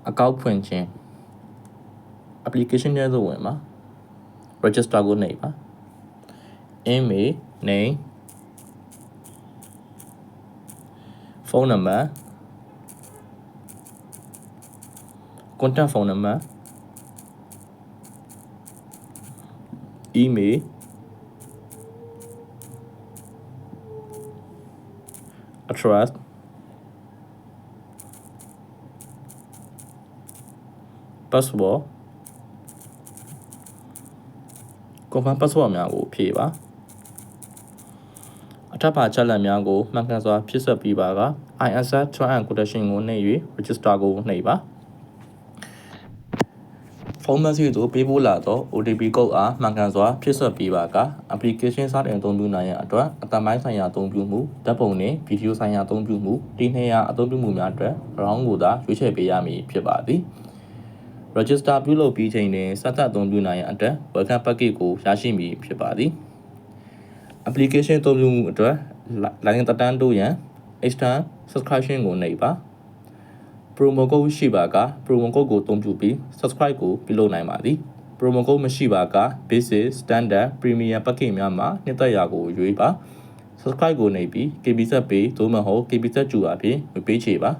account ဖွင့်ခြင်း application ထဲသို့ဝင်ပါ register ကိုနှိပ်ပါ email name phone number contact phone number email address password confirm password များကိုဖြည့်ပါအထက်ပါချက်လက်များကိုမှန်ကန်စွာဖြည့်စွက်ပြီးပါက I accept terms and conditions ကိုနှိပ်၍ register ကိုနှိပ်ပါဖုန်းမက်ဆေ့ချ်သို့ပေးပို့လာသော OTP ကုတ်အားမှန်ကန်စွာဖြည့်စွက်ပြီးပါက application စတင်အသုံးပြုနိုင်ရန်အတွက်အတမိုင်းဆိုင်ရာအသုံးပြုမှုဓာတ်ပုံနှင့်ဗီဒီယိုဆိုင်ရာအသုံးပြုမှုတည်နှင်းရာအသုံးပြုမှုများအတွက် round ကိုသာရွေးချယ်ပေးရမည်ဖြစ်ပါသည် register ပြုလုပ်ပြီးချိန်တွင်ဆက်သက်အသုံးပြုနိုင်ရန်အတွက် welcome package ကိုရရှိမည်ဖြစ်ပါသည် application အသုံးပြုမှုအတွက် line တက်တန်းတိုးရန် extra subscription ကိုနှိပ်ပါ promo code ရှိပါက promo code ကိုအသုံးပြုပြီး subscribe ကိုပြုလုပ်နိုင်ပါသည် promo code မရှိပါက basic standard premium package များမှာနှစ်သက်ရာကိုရွေးပါ subscribe ကိုနှိပ်ပြီး KBZ Pay သို့မဟုတ် KBZ ကျူအပြင်ပေးချေပါ